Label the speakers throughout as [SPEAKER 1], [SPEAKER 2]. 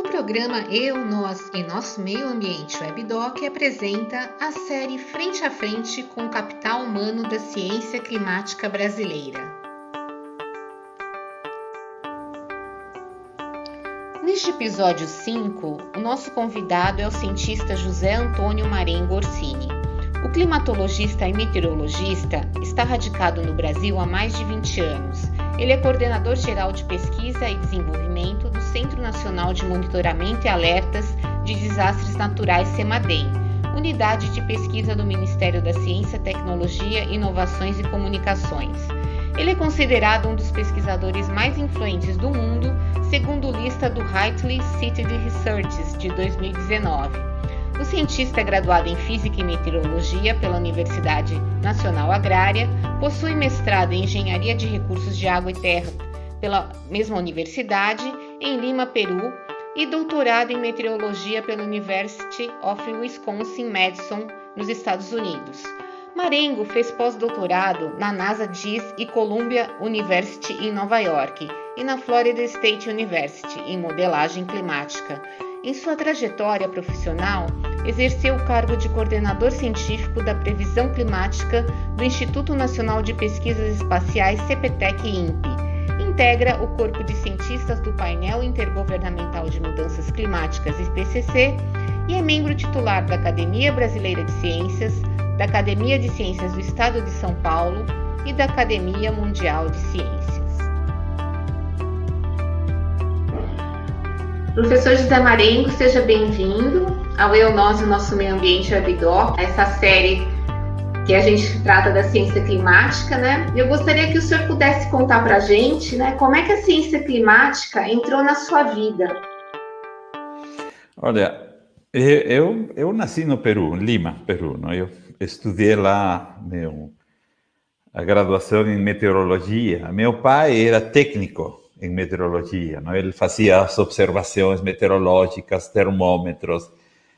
[SPEAKER 1] O programa Eu, Nós e Nosso Meio Ambiente WebDoc apresenta a série Frente a Frente com o Capital Humano da Ciência Climática Brasileira. Neste episódio 5, o nosso convidado é o cientista José Antônio Marengo Orsini. O climatologista e meteorologista está radicado no Brasil há mais de 20 anos. Ele é coordenador geral de pesquisa e desenvolvimento do Centro Nacional de Monitoramento e Alertas de Desastres Naturais CEMADEM, unidade de pesquisa do Ministério da Ciência, Tecnologia, Inovações e Comunicações. Ele é considerado um dos pesquisadores mais influentes do mundo, segundo lista do Hartley City Research de 2019. O cientista é graduado em Física e Meteorologia pela Universidade Nacional Agrária, possui mestrado em Engenharia de Recursos de Água e Terra pela mesma universidade, em Lima, Peru, e doutorado em Meteorologia pela University of Wisconsin-Madison, nos Estados Unidos. Marengo fez pós-doutorado na NASA JIS e Columbia University em Nova York e na Florida State University em modelagem climática. Em sua trajetória profissional, exerceu o cargo de coordenador científico da previsão climática do Instituto Nacional de Pesquisas Espaciais CPTEC-INPE. Integra o corpo de cientistas do Painel Intergovernamental de Mudanças Climáticas IPCC e é membro titular da Academia Brasileira de Ciências, da Academia de Ciências do Estado de São Paulo e da Academia Mundial de Ciências. Professor José Marengo, seja bem-vindo ao Eu, Nós e o Nosso Meio Ambiente WebDoc, essa série que a gente trata da ciência climática, né? Eu gostaria que o senhor pudesse contar para a gente, né, como é que a ciência climática entrou na sua vida.
[SPEAKER 2] Olha, eu nasci no Peru, em Lima, Peru, não? Eu estudei lá a graduação em meteorologia. Meu pai era técnico em meteorologia, não? Ele fazia as observações meteorológicas, termômetros,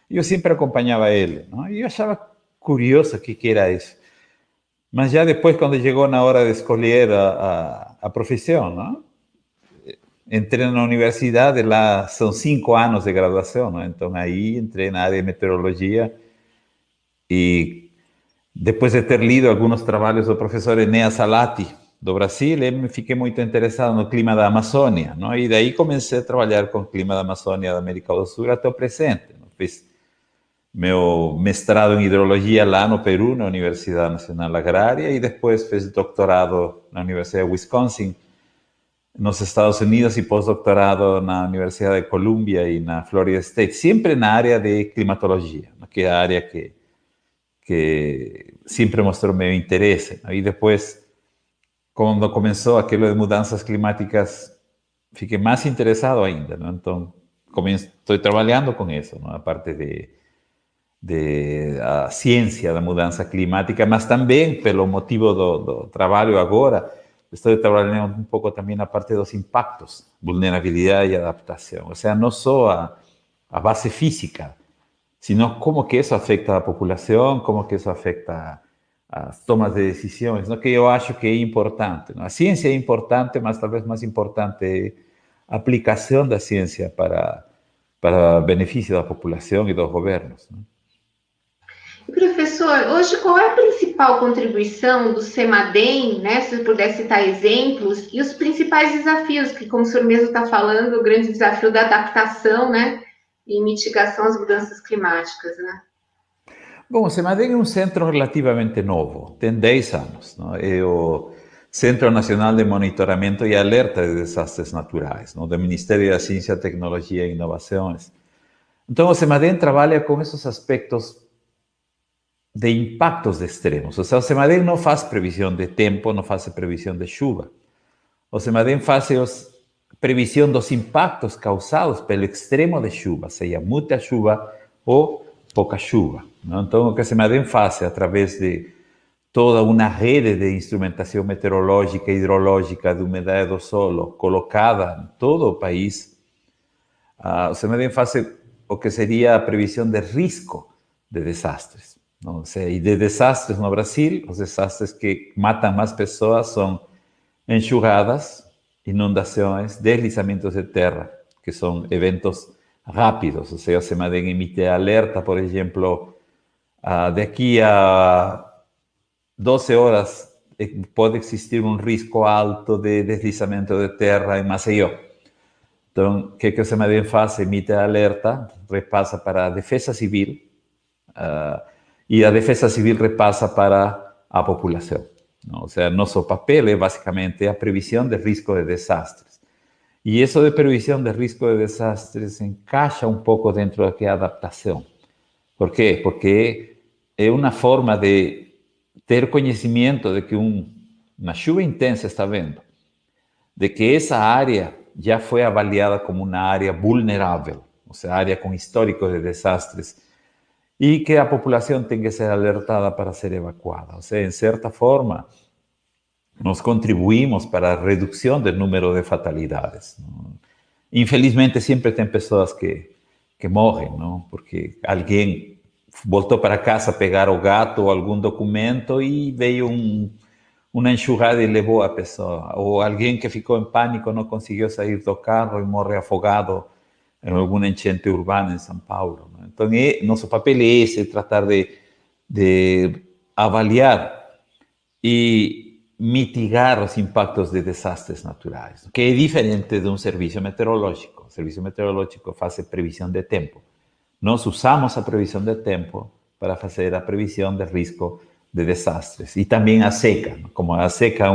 [SPEAKER 2] e eu sempre acompanhava ele, não? E eu achava curioso o que era isso. Mas já depois, quando chegou na hora de escolher a profissão, não? Entrei na universidade, lá são 5 anos de graduação, não? Então aí entrei na área de meteorologia e depois de ter lido alguns trabalhos do professor Enéas Salati, do Brasil, eu me fiquei muito interessado no clima da Amazônia, não? E daí comecei a trabalhar com o clima da Amazônia da América do Sul até o presente. Não? Fiz meu mestrado em hidrologia lá no Peru, na Universidade Nacional Agrária, e depois fiz doutorado na Universidade de Wisconsin, nos Estados Unidos, e pós-doutorado na Universidade de Columbia e na Florida State, sempre na área de climatologia, que é a área que sempre mostrou meu interesse. E depois, quando começou aquilo de mudanças climáticas, fiquei mais interessado ainda, não? Então, estou trabalhando com isso, não? A parte de a ciência da mudança climática, mas também, pelo motivo do trabalho agora, estou trabalhando um pouco também na parte dos impactos, vulnerabilidade e adaptação. Ou seja, não só a base física, sino como que isso afeta a população, como que isso afeta as tomas de decisões, não? Que eu acho que é importante. Não? A ciência é importante, mas talvez mais importante é a aplicação da ciência para benefício da população e dos governos. Não?
[SPEAKER 1] Professor, hoje qual é a principal contribuição do CEMADEM, né, se você puder citar exemplos, e os principais desafios, que como o senhor mesmo está falando, o grande desafio da adaptação, né, e mitigação às mudanças climáticas, né?
[SPEAKER 2] Bom, o CEMADEM é um centro relativamente novo, tem 10 anos, não? É o Centro Nacional de Monitoramento e Alerta de Desastres Naturais, não? Do Ministério da Ciência, Tecnologia e Inovações. Então, o CEMADEM trabalha com esses aspectos de impactos extremos. O sea, o CEMADEM não faz previsão de tempo, não faz previsão de chuva. O CEMADEM faz previsão dos impactos causados pelo extremo de chuva, seja muita chuva ou pouca chuva. Não? Então, o que o CEMADEM faz através de toda uma rede de instrumentação meteorológica e hidrológica de umidade do solo colocada em todo o país, o CEMADEM faz o que seria a previsão de risco de desastres. Não? E de desastres no Brasil, os desastres que matam mais pessoas são enxurradas, inundações, deslizamentos de terra, que são eventos rápidos. O sea, o CEMADEN emite alerta, por ejemplo, de aquí a 12 horas pode existir um risco alto de deslizamento de terra em Maceió. Então, o que o CEMADEN faz? Emite alerta, repassa para a Defesa Civil, e a Defesa Civil repassa para a população. Ou seja, nosso papel é basicamente a previsão de risco de desastres. E isso de previsão de risco de desastres encaixa um pouco dentro do que é a adaptação. Por quê? Porque é uma forma de ter conhecimento de que uma chuva intensa está vindo, de que essa área já foi avaliada como uma área vulnerável, ou seja, área com histórico de desastres, e que a população tem que ser alertada para ser evacuada. Ou seja, em certa forma, nós contribuímos para a redução do número de fatalidades. Infelizmente, sempre tem pessoas que morrem, não? Porque alguém voltou para casa a pegar o gato ou algum documento e veio uma enxurrada e levou a pessoa. Ou alguém que ficou em pânico, não conseguiu sair do carro e morre afogado em alguma enchente urbana em São Paulo. Né? Então, nosso papel é esse, tratar de avaliar e mitigar os impactos de desastres naturais, que é diferente de um serviço meteorológico. O serviço meteorológico faz previsão de tempo. Nós usamos a previsão de tempo para fazer a previsão de risco de desastres. E também a seca. Como a seca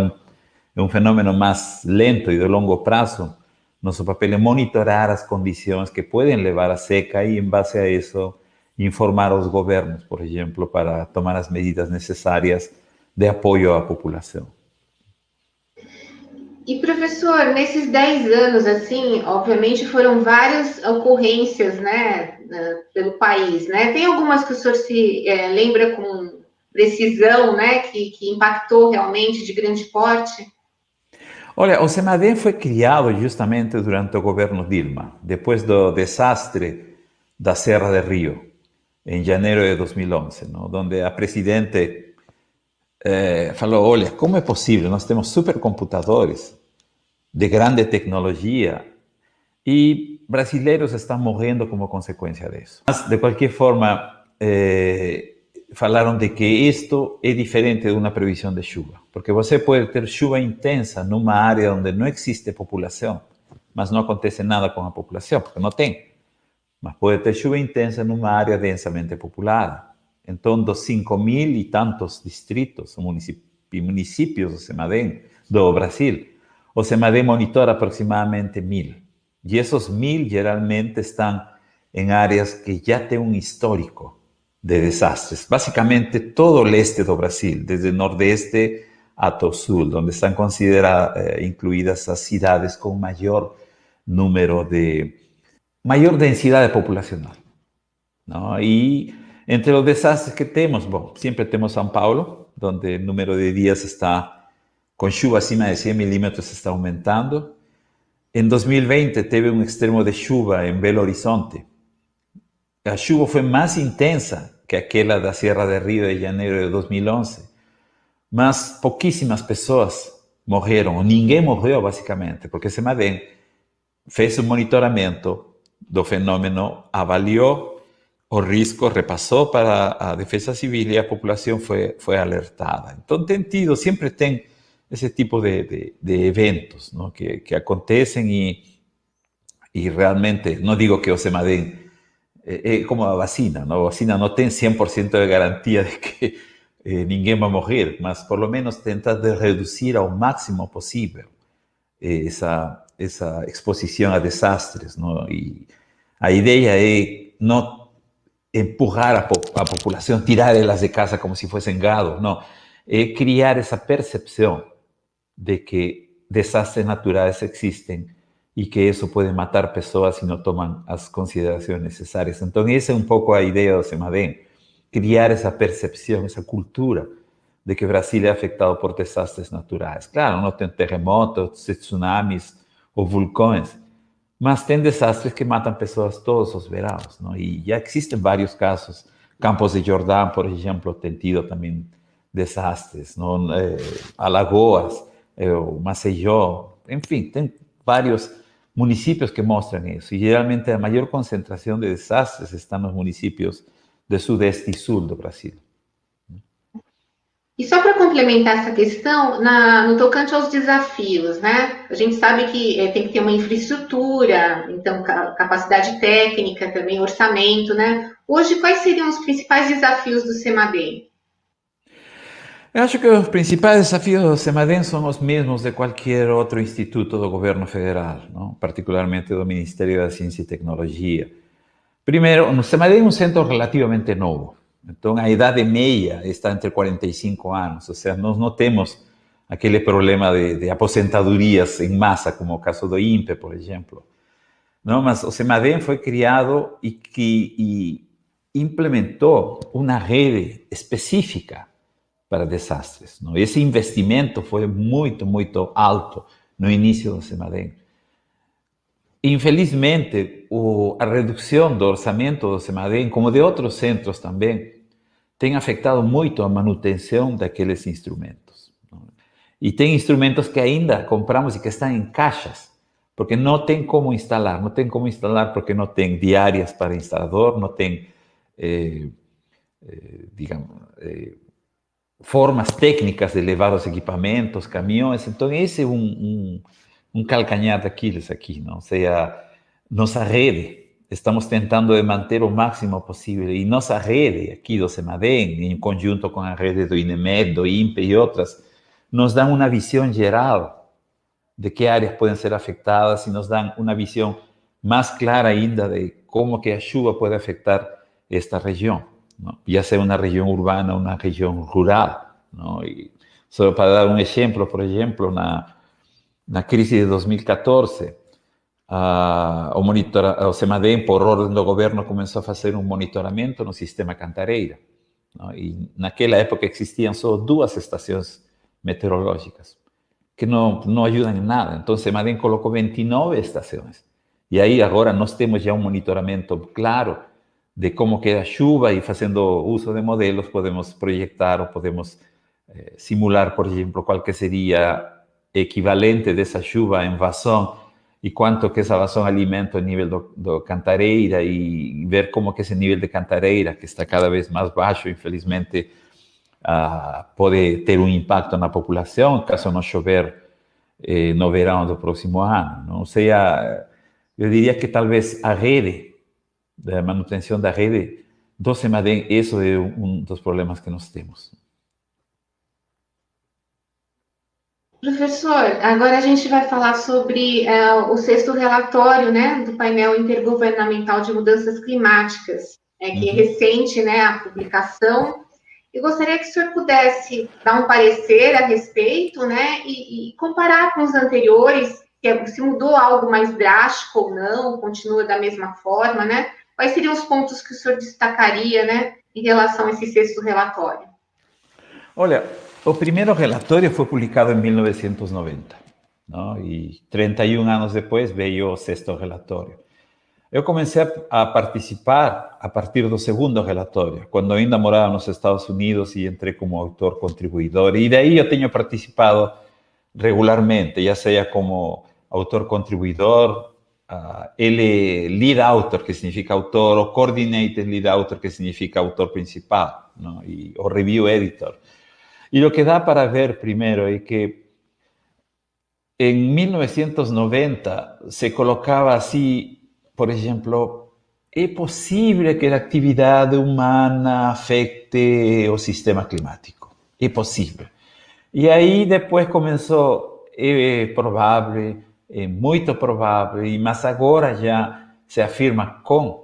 [SPEAKER 2] é um fenômeno mais lento e de longo prazo, nosso papel é monitorar as condições que podem levar à seca e, em base a isso, informar os governos, por exemplo, para tomar as medidas necessárias de apoio à população.
[SPEAKER 1] E, professor, nesses 10 anos, assim, obviamente foram várias ocorrências, né, pelo país, né? Tem algumas que o senhor se lembra com precisão, né, que impactou realmente de grande porte?
[SPEAKER 2] Olha, o CEMADEN foi criado justamente durante o governo Dilma, depois do desastre da Serra de Rio, em janeiro de 2011, não? Onde a presidente falou, olha, como é possível? Nós temos supercomputadores de grande tecnologia e brasileiros estão morrendo como consequência disso. Mas, de qualquer forma, falaram de que isto é diferente de uma previsão de chuva, porque você pode ter chuva intensa numa área onde não existe população, mas não acontece nada com a população, porque não tem. Mas pode ter chuva intensa numa área densamente populada. Então, dos 5.000 e tantos distritos, municípios do CEMADEN, do Brasil, o CEMADEN monitora aproximadamente 1.000. E esses 1.000 geralmente estão em áreas que já têm um histórico de desastres. Basicamente, todo o leste do Brasil, desde o nordeste até o sul, onde estão incluídas as cidades com maior densidade populacional. Não? E entre os desastres que temos, sempre temos São Paulo, onde o número de dias está com chuva acima de 100 milímetros está aumentando. Em 2020 teve um extremo de chuva em Belo Horizonte. A chuva foi mais intensa que aquela da Serra de Rio de janeiro de 2011, mas pouquíssimas pessoas morreram, ou ninguém morreu basicamente, porque o CEMADEN fez um monitoramento do fenômeno, avaliou o risco, repassou para a Defesa Civil e a população foi alertada. Então sempre tem esse tipo de eventos, não, que acontecem e realmente, não digo que o CEMADEN é como a vacina, não? A vacina não tem 100% de garantia de que ninguém vai morrer, mas por lo menos tentar de reduzir ao máximo possível essa exposição a desastres, não? E a ideia é não empurrar a população, tirar elas de casa como se fossem gado, não. É criar essa percepção de que desastres naturais existem e que isso pode matar pessoas se não tomam as considerações necessárias. Então, essa é um pouco a ideia do CEMADEN, criar essa percepção, essa cultura de que o Brasil é afetado por desastres naturais. Claro, não tem terremotos, tsunamis ou vulcões, mas tem desastres que matam pessoas todos os verãos, não? E já existem vários casos. Campos de Jordão, por exemplo, tem tido também desastres, não? Alagoas, Maceió, enfim, tem vários municipios que muestran eso. Y generalmente la mayor concentración de desastres está nos municípios de sudeste e sul do Brasil.
[SPEAKER 1] E só para complementar essa questão, no tocante aos desafios, né? A gente sabe que tem que ter uma infraestrutura, então capacidade técnica também, orçamento, né? Hoje, quais seriam os principais desafios do CEMADEM?
[SPEAKER 2] Eu acho que os principais desafios do CEMADEM são os mesmos de qualquer outro instituto do governo federal, não? Particularmente do Ministério da Ciência e Tecnologia. Primeiro, o CEMADEM é um centro relativamente novo. Então, a idade média está entre 45 anos, ou seja, nós não temos aquele problema de aposentadorias em massa, como o caso do INPE, por exemplo. Não, mas o CEMADEM foi criado e implementou uma rede específica para desastres. Não? Esse investimento foi muito, muito alto no início do CEMADEM. Infelizmente, a redução do orçamento do CEMADEM, como de outros centros também, tem afetado muito a manutenção daqueles instrumentos. E tem instrumentos que ainda compramos e que estão em caixas, porque não tem como instalar. Não tem como instalar porque não tem diárias para instalador, não tem, formas técnicas de levar os equipamentos, caminhões. Então, esse é um calcanhar daqueles aqui, não? Ou seja, nossa rede, estamos tentando de manter o máximo possível, e nossa rede aqui do CEMADEM, em conjunto com a rede do INEMET, do INPE e outras, nos dão uma visão geral de que áreas podem ser afetadas e nos dão uma visão mais clara ainda de como que a chuva pode afetar esta região, não? Já seja uma região urbana ou uma região rural, não? E só para dar um exemplo, por exemplo, na crise de 2014, o CEMADEM, por ordem do governo, começou a fazer um monitoramento no sistema Cantareira. Não? E naquela época existiam só 2 estações meteorológicas, que não ajudam em nada. Então, o CEMADEM colocou 29 estações. E aí, agora, nós temos já um monitoramento claro de como que é a chuva, e fazendo uso de modelos, podemos projetar ou podemos simular, por exemplo, qual que seria equivalente dessa chuva em vazão e quanto que essa vazão alimenta o nível do Cantareira, e ver como que esse nível de Cantareira, que está cada vez mais baixo, infelizmente, pode ter um impacto na população caso não chover no verão do próximo ano. Não? Ou seja, eu diria que talvez a rede, da manutenção da rede do CEMADEM, isso é um dos problemas que nós temos.
[SPEAKER 1] Professor, agora a gente vai falar sobre o 6º relatório, né, do painel intergovernamental de mudanças climáticas, que é recente, né, a publicação. Eu gostaria que o senhor pudesse dar um parecer a respeito, né, e comparar com os anteriores, se mudou algo mais drástico ou não, continua da mesma forma, né? Quais seriam os pontos que o senhor destacaria, né, em relação a esse 6º relatório?
[SPEAKER 2] Olha, o primeiro relatório foi publicado em 1990, não? E 31 anos depois veio o 6º relatório. Eu comecei a participar a partir do 2º relatório, quando ainda morava nos Estados Unidos e entrei como autor contribuidor. E daí eu tenho participado regularmente, já seja como autor contribuidor, lead author, que significa autor, o coordinated lead author, que significa autor principal, não? E o review editor. Y lo que da para ver primero es que en 1990 se colocaba así, por ejemplo, ¿es posible que la actividad humana afecte el sistema climático? Es posible. Y ahí después comenzó, es probable, es muy probable, y más ahora ya se afirma con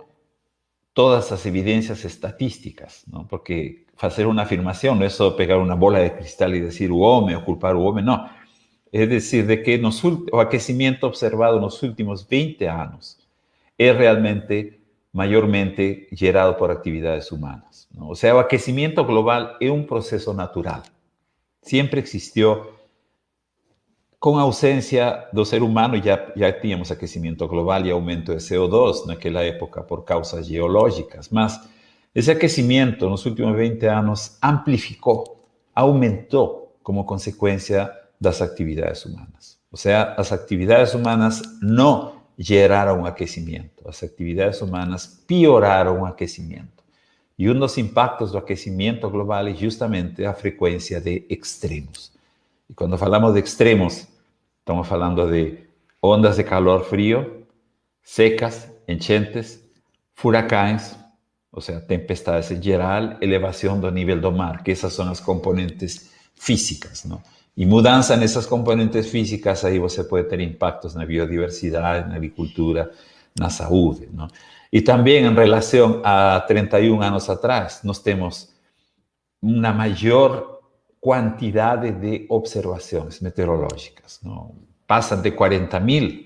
[SPEAKER 2] todas las evidencias estadísticas, ¿no? Porque hacer una afirmación no es solo pegar una bola de cristal y decir o hombre o culpar o hombre, no. Es decir, de que o aquecimiento observado en los últimos 20 años es realmente mayormente gerado por actividades humanas, ¿no? O sea, el aquecimiento global es un proceso natural. Siempre existió, con ausencia del ser humano, ya teníamos aquecimiento global y aumento de CO2 en aquella época por causas geológicas, mas ese aquecimiento en los últimos 20 años amplificó, aumentó como consecuencia de las actividades humanas. O sea, las actividades humanas no geraram um aquecimento. As atividades humanas pioraram o aquecimento. E um dos impactos do aquecimento global é justamente a frequência de extremos. E quando falamos de extremos, estamos falando de ondas de calor-frio, secas, enchentes, furacões, ou seja, tempestades em geral, elevação do nível do mar, que essas são as componentes físicas, não? E mudança nessas componentes físicas, aí você pode ter impactos na biodiversidade, na agricultura, na saúde, não? E também em relação a 31 anos atrás, nós temos uma maior quantidade de observações meteorológicas, não? Passam de 40.000,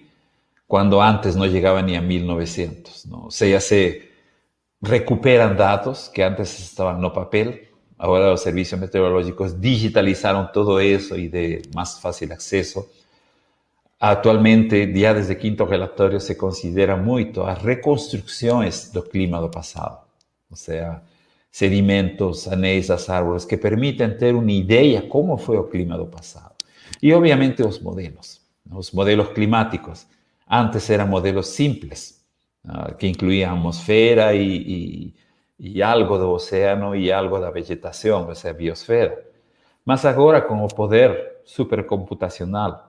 [SPEAKER 2] quando antes não chegavam nem a 1.900, não? Ou seja, se recuperam dados que antes estavam no papel. Agora os serviços meteorológicos digitalizaram todo isso e de mais fácil acesso. Atualmente, já desde o quinto relatório, se considera muito as reconstruções do clima do passado. Ou seja, sedimentos, anéis das árvores, que permitem ter uma ideia como foi o clima do passado. E, obviamente, os modelos climáticos. Antes eram modelos simples, que incluíam a atmosfera e algo do oceano e algo da vegetação, essa biosfera. Mas agora, com o poder supercomputacional,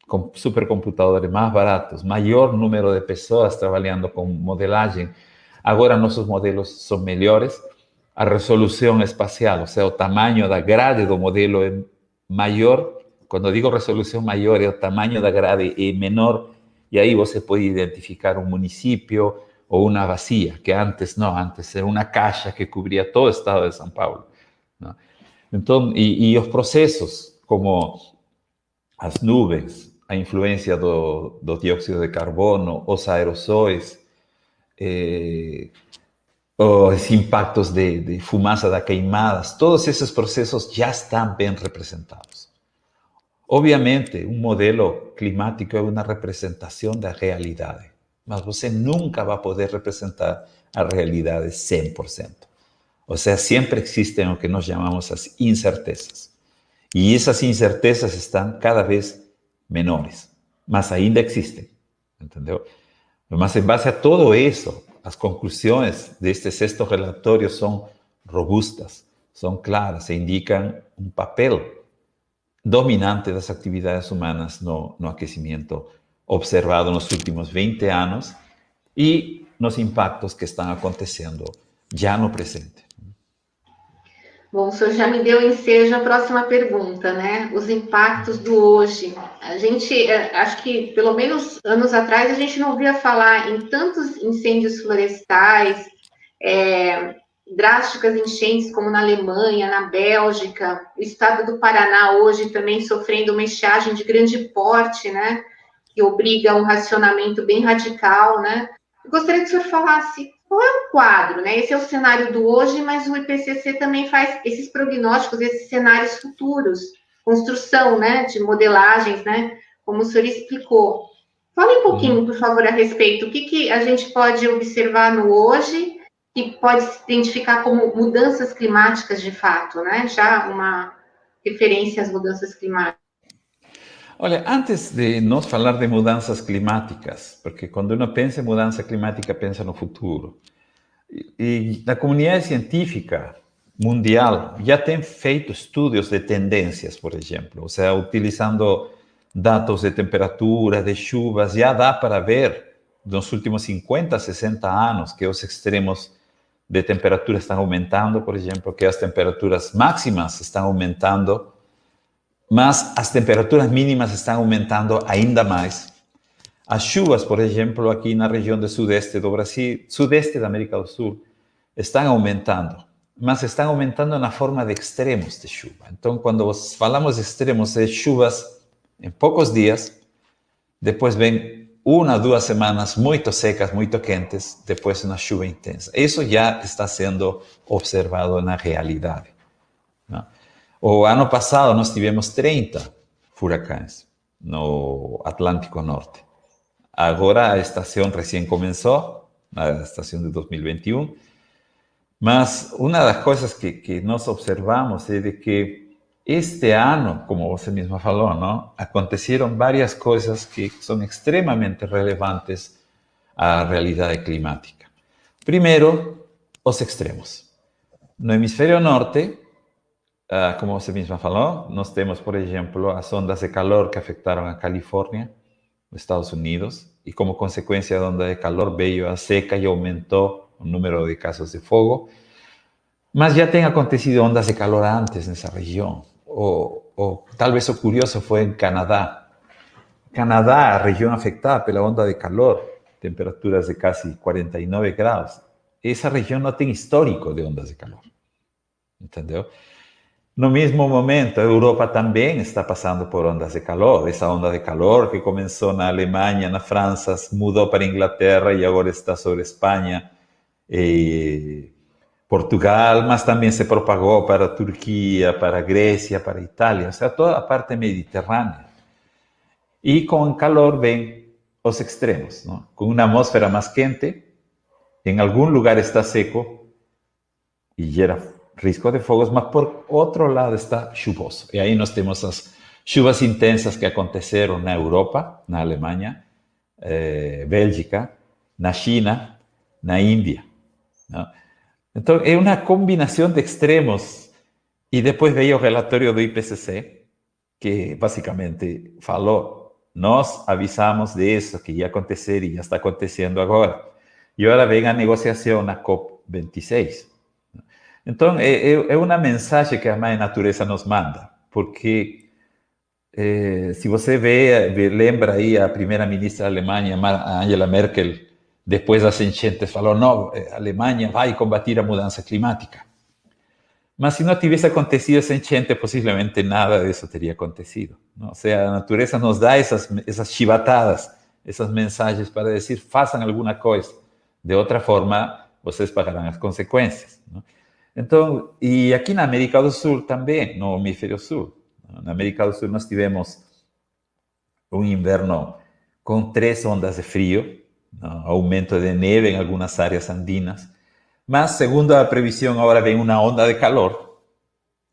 [SPEAKER 2] com supercomputadores mais baratos, maior número de pessoas trabalhando com modelagem, agora nossos modelos são melhores, a resolução espacial, ou seja, o tamanho da grade do modelo é maior. Quando digo resolução maior, é o tamanho da grade é menor, e aí você pode identificar um município ou uma bacia, que antes não, antes era uma caixa que cobria todo o estado de São Paulo, não? Então, e os processos, como as nuvens, a influência do dióxido de carbono, os aerossóis, os impactos de fumaça das queimadas, todos esses processos já estão bem representados. Obviamente, um modelo climático é uma representação da realidade, mas você nunca vai poder representar a realidade 100%. Ou seja, sempre existem o que nós chamamos as incertezas. E essas incertezas estão cada vez menores, mas ainda existem, entendeu? Mas em base a todo isso, as conclusões deste sexto relatório são robustas, são claras e indicam um papel dominante das atividades humanas no aquecimento observado nos últimos 20 anos e nos impactos que estão acontecendo já no presente.
[SPEAKER 1] Bom, o senhor já me deu ensejo a próxima pergunta, né? Os impactos do hoje. A gente, acho que pelo menos anos atrás, a gente não ouvia falar em tantos incêndios florestais, drásticas enchentes como na Alemanha, na Bélgica, o estado do Paraná hoje também sofrendo uma estiagem de grande porte, né? Que obriga a um racionamento bem radical, né? Eu gostaria que o senhor falasse qual é o quadro, né? Esse é o cenário do hoje, mas o IPCC também faz esses prognósticos, esses cenários futuros, construção, né, de modelagens, né, como o senhor explicou. Fale um pouquinho, por favor, a respeito. O que a gente pode observar no hoje que pode se identificar como mudanças climáticas de fato, né? Já uma referência às mudanças climáticas.
[SPEAKER 2] Olha, antes de nós falar de mudanças climáticas, porque quando uno pensa em mudança climática, pensa no futuro. E a comunidade científica mundial já tem feito estudos de tendências, por exemplo. Ou seja, utilizando dados de temperatura, de chuvas, já dá para ver, nos últimos 50, 60 anos, que os extremos de temperatura estão aumentando, por exemplo, que as temperaturas máximas estão aumentando, mas as temperaturas mínimas estão aumentando ainda mais. As chuvas, por exemplo, aqui na região do sudeste do Brasil, sudeste da América do Sul, estão aumentando, mas estão aumentando na forma de extremos de chuva. Então, quando falamos de extremos, é chuvas em poucos dias, depois vem 1 ou 2 semanas muito secas, muito quentes, depois uma chuva intensa. Isso já está sendo observado na realidade, não? O ano passado nós tivemos 30 furacões no Atlântico Norte. Agora a estação recém começou, a estação de 2021, mas uma das coisas que nós observamos é de que este ano, como você mesma falou, não? Aconteceram várias coisas que são extremamente relevantes à realidade climática. Primeiro, os extremos. No hemisfério norte, como você mesma falou, nós temos, por exemplo, as ondas de calor que afetaram a Califórnia, os Estados Unidos, e como consequência da onda de calor veio a seca e aumentou o número de casos de fogo. Mas já tem acontecido ondas de calor antes nessa região. Ou talvez o curioso foi em Canadá. Canadá, a região afetada pela onda de calor, temperaturas de quase 49 graus. Essa região não tem histórico de ondas de calor. Entendeu? No mesmo momento, a Europa também está passando por ondas de calor. Essa onda de calor que começou na Alemanha, na França, mudou para a Inglaterra e agora está sobre a Espanha e Portugal, mas também se propagou para a Turquia, para a Grécia, para a Itália, ou seja, toda a parte mediterrânea. E com o calor vem os extremos, não? Com uma atmosfera mais quente, em algum lugar está seco e gera risco de fogos, mas por outro lado está chuvoso. E aí nós temos as chuvas intensas que aconteceram na Europa, na Alemanha, Bélgica, na China, na Índia, não? Então, é uma combinação de extremos. E depois veio o relatório do IPCC, que basicamente falou, nós avisamos disso, que ia acontecer e já está acontecendo agora. E agora vem a negociação na COP26. Então, é uma mensagem que a Mãe Natureza nos manda, porque se você lembra aí a primeira-ministra da Alemanha, Angela Merkel, depois das enchentes, falou, não, a Alemanha vai combater a mudança climática. Mas se não tivesse acontecido essa enchente, possivelmente nada disso teria acontecido, não? Ou seja, a natureza nos dá essas chibatadas, essas mensagens para dizer, façam alguma coisa. De outra forma, vocês pagarão as consequências, não? Então, e aqui na América do Sul também, no hemisfério sul. Na América do Sul nós tivemos um inverno com 3 ondas de frio, não? Aumento de neve em algumas áreas andinas, mas segundo a previsão agora vem uma onda de calor,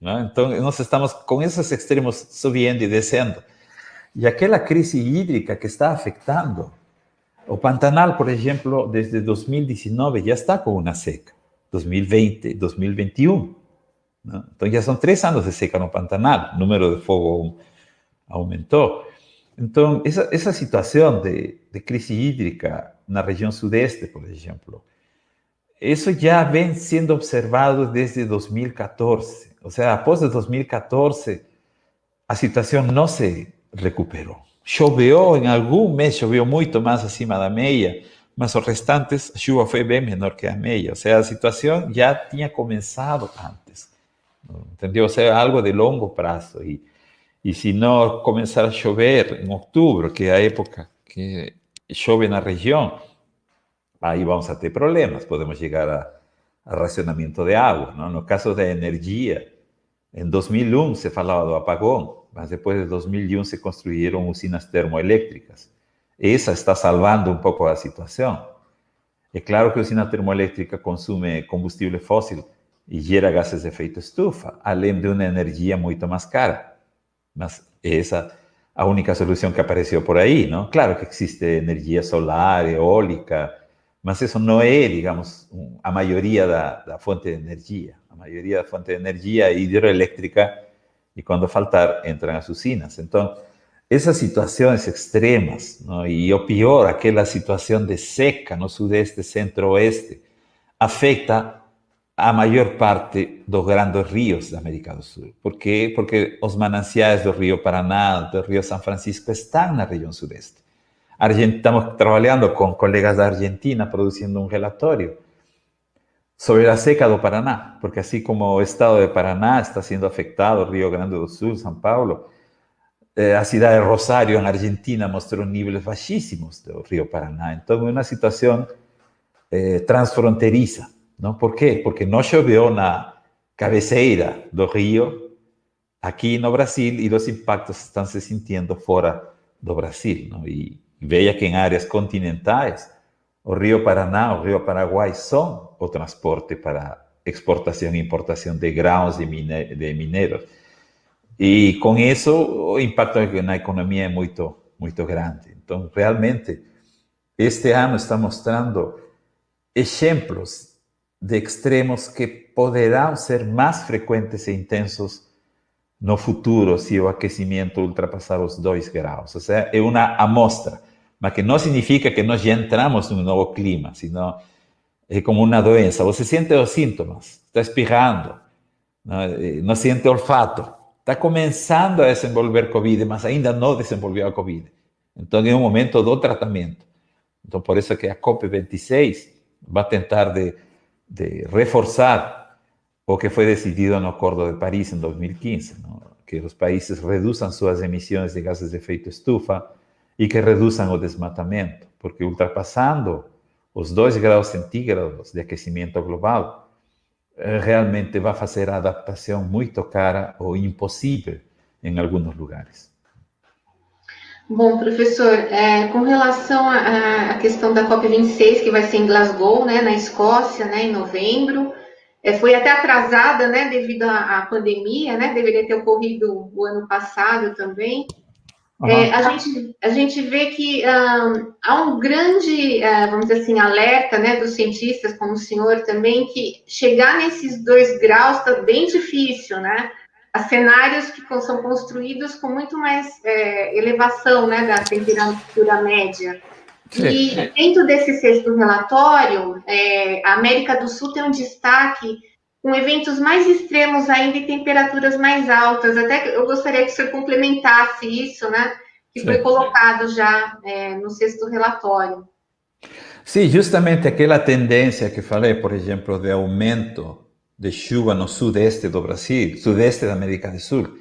[SPEAKER 2] não? Então nós estamos com esses extremos subindo e descendo, e aquela crise hídrica que está afetando o Pantanal, por exemplo, desde 2019 já está com uma seca, 2020, 2021, não? Então já são 3 anos de seca no Pantanal, o número de fogo aumentou. Então, essa situação de crise hídrica na região sudeste, por exemplo, isso já vem sendo observado desde 2014. Ou seja, após 2014, a situação não se recuperou. Choveu em algum mês, choveu muito mais acima da média, mas os restantes, a chuva foi bem menor que a média. Ou seja, a situação já tinha começado antes. Entendeu? Ou seja, algo de longo prazo. E se não começar a chover em outubro, que é a época que chove na região, aí vamos a ter problemas. Podemos chegar a racionamento de água, não? No caso da energia, em 2001 se falava do apagão, mas depois de 2001 se construíram usinas termoelétricas. Essa está salvando um pouco a situação. É claro que a usina termoelétrica consome combustível fóssil e gera gases de efeito estufa, além de uma energia muito mais cara. Mas essa é a única solução que apareceu por aí, não? Claro que existe energia solar, eólica, mas isso não é, digamos, a maioria da fonte de energia. A maioria da fonte de energia é hidroelétrica e quando faltar, entram as usinas. Então, essas situações extremas, não? E o pior, aquela situação de seca no sudeste, centro-oeste, afeta a maior parte dos grandes rios da América do Sul. Por quê? Porque os mananciais do Rio Paraná, do Rio São Francisco, estão na região sudeste. Estamos trabalhando com colegas da Argentina, produzindo um relatório sobre a seca do Paraná, porque assim como o estado de Paraná está sendo afetado, Rio Grande do Sul, São Paulo, a cidade de Rosário, na Argentina, mostrou níveis baixíssimos do Rio Paraná. Então, é uma situação transfronteiriça. Não? Por quê? Porque não choveu na cabeceira do rio, aqui no Brasil, e os impactos estão se sentindo fora do Brasil. Não? E veja que em áreas continentais, o Rio Paraná, o Rio Paraguai são o transporte para exportação e importação de grãos e de minérios. E com isso, o impacto na economia é muito grande. Então, realmente, este ano está mostrando exemplos de extremos que poderão ser mais frequentes e intensos no futuro se o aquecimento ultrapassar os 2 graus. Ou seja, é uma amostra, mas que não significa que nós já entramos num novo clima, senão é como uma doença. Você sente os sintomas, está espirrando, não sente olfato, está começando a desenvolver Covid, mas ainda não desenvolveu a Covid. Então, é um momento do tratamento. Então, por isso que a COP26 vai tentar de reforçar o que foi decidido no Acordo de Paris em 2015, ¿no? Que os países reduzam suas emissões de gases de efeito estufa e que reduzam o desmatamento, porque ultrapassando os 2 graus centígrados de aquecimento global, realmente vai fazer a adaptação muito cara ou impossível em alguns lugares.
[SPEAKER 1] Bom, professor, com relação à questão da COP26, que vai ser em Glasgow, né, na Escócia, né, em novembro, foi até atrasada, né, devido à pandemia, né, deveria ter ocorrido o ano passado também. A gente vê que há um grande, vamos dizer assim, alerta, né, dos cientistas, como o senhor também, que chegar nesses 2 graus está bem difícil, né? Há cenários que são construídos com muito mais elevação, né, da temperatura média.
[SPEAKER 2] Sim.
[SPEAKER 1] E dentro desse sexto relatório, a América do Sul tem um destaque com eventos mais extremos ainda e temperaturas mais altas. Até eu gostaria que o senhor complementasse isso, né? Que foi colocado já no sexto relatório.
[SPEAKER 2] Sim, justamente aquela tendência que falei, por exemplo, de aumento de chuva no sudeste do Brasil, sudeste da América do Sul,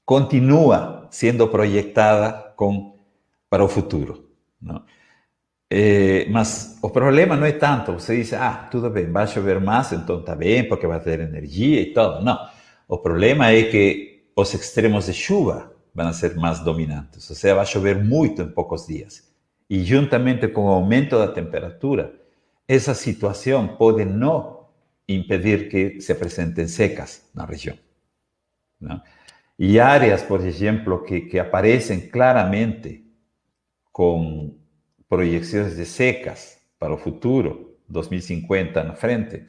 [SPEAKER 2] continua sendo projetada para o futuro, não? Mas o problema não é tanto, você diz, tudo bem, vai chover mais, então está bem, porque vai ter energia e tudo. Não, o problema é que os extremos de chuva vão ser mais dominantes, ou seja, vai chover muito em poucos dias. E juntamente com o aumento da temperatura, essa situação pode não impedir que se apresentem secas na região, não? E áreas, por exemplo, que aparecem claramente com projeções de secas para o futuro, 2050 na frente,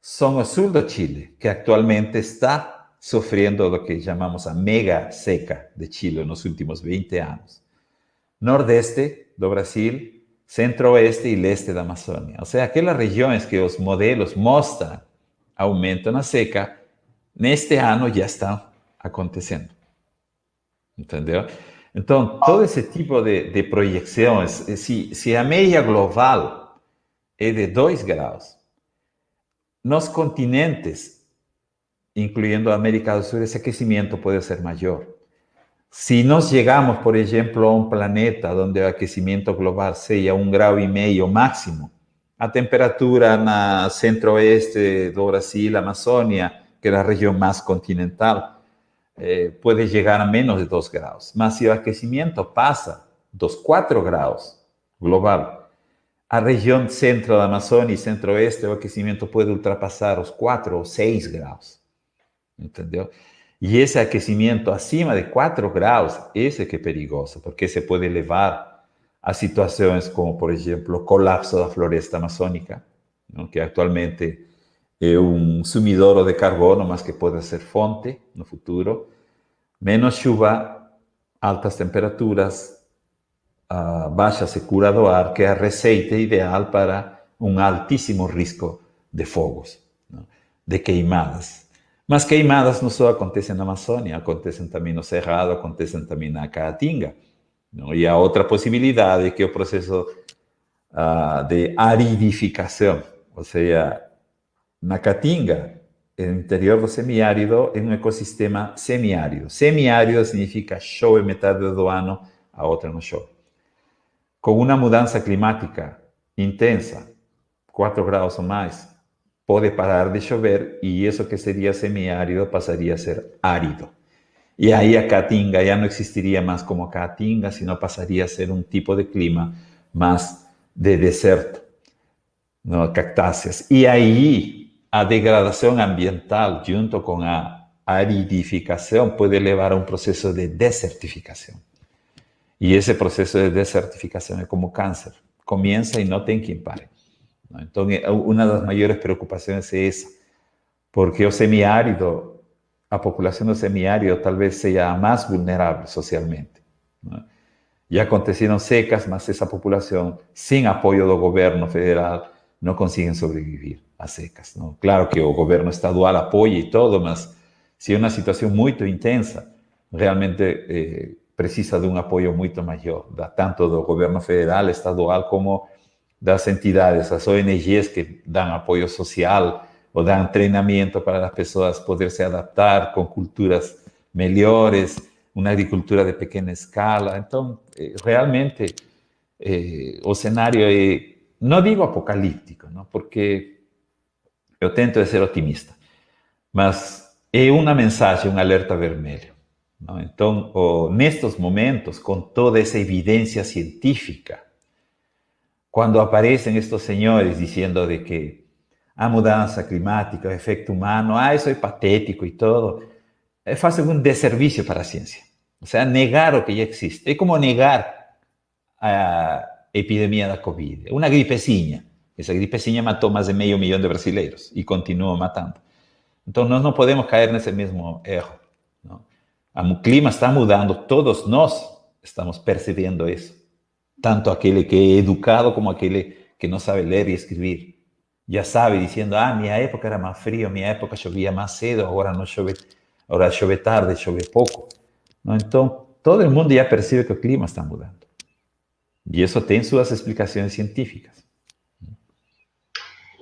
[SPEAKER 2] são o sul do Chile, que atualmente está sofrendo do que chamamos a mega seca de Chile nos últimos 20 anos. Nordeste do Brasil, centro-oeste e leste da Amazônia. Ou seja, aquelas regiões que os modelos mostram aumento na seca, neste ano já estão acontecendo. Entendeu? Então, todo esse tipo de projeções, se a média global é de 2 graus, nos continentes, incluindo a América do Sul, esse aquecimento pode ser maior. Se nós chegamos, por exemplo, a um planeta onde o aquecimento global seja 1,5 graus máximo, a temperatura na centro-oeste do Brasil, Amazônia, que é a região mais continental, pode chegar a menos de 2 graus. Mas se o aquecimento passa dos 4 graus global, a região centro da Amazônia e centro-oeste, o aquecimento pode ultrapassar os 4 ou 6 graus. Entendeu? E esse aquecimento acima de 4 graus, esse que é perigoso, porque se pode levar a situações como, por exemplo, o colapso da floresta amazônica, não? Que atualmente é um sumidouro de carbono, mas que pode ser fonte no futuro. Menos chuva, altas temperaturas, baixa secura do ar, que é a receita ideal para um altíssimo risco de fogos, não? De queimadas. Mas queimadas não só acontecem na Amazônia, acontecem também no Cerrado, acontecem também na Caatinga, não? E a outra possibilidade é que o processo de aridificação, ou seja, na Caatinga, no interior do semiárido, é um ecossistema semiárido. Semiárido significa chove metade do ano, a outra não chove. Com uma mudança climática intensa, 4 graus ou mais, pode parar de chover e isso que seria semiárido passaria a ser árido. E aí a Caatinga já não existiria mais como Caatinga, senão passaria a ser um tipo de clima mais de deserto, no, cactáceas. E aí a degradação ambiental, junto com a aridificação pode levar a um processo de desertificação. E esse processo de desertificação é como câncer. Começa e não tem quem pare. Então, uma das maiores preocupações é essa. Porque o semiárido, a população do semiárido talvez seja a mais vulnerável socialmente. Já aconteceram secas, mas essa população, sem apoio do governo federal, não conseguem sobreviver às secas. Claro que o governo estadual apoia e todo, mas se é uma situação muito intensa, realmente precisa de um apoio muito maior, tanto do governo federal, estadual, como das entidades, as ONGs que dão apoio social ou dão treinamento para as pessoas poderem se adaptar com culturas melhores, uma agricultura de pequena escala. Então, realmente, o cenário é, não digo apocalíptico, não? Porque eu tento ser otimista, mas é uma mensagem, um alerta vermelho. Não? Então, nestes momentos, com toda essa evidência científica, quando aparecem estes senhores dizendo de que a mudança climática, o efeito humano, isso é patético e todo, fazem um desserviço para a ciência. Ou seja, negar o que já existe. É como negar a epidemia da Covid. Uma gripezinha. Essa gripezinha matou mais de 500 mil de brasileiros e continua matando. Então, nós não podemos cair nesse mesmo erro. Não? O clima está mudando, todos nós estamos percebendo isso. Tanto aquele que é educado como aquele que não sabe ler e escrever. Já sabe, dizendo, minha época era mais frio, minha época chovia mais cedo, agora não chove, agora chove tarde, chove pouco. Não? Então, todo mundo já percebe que o clima está mudando. E isso tem suas explicações científicas.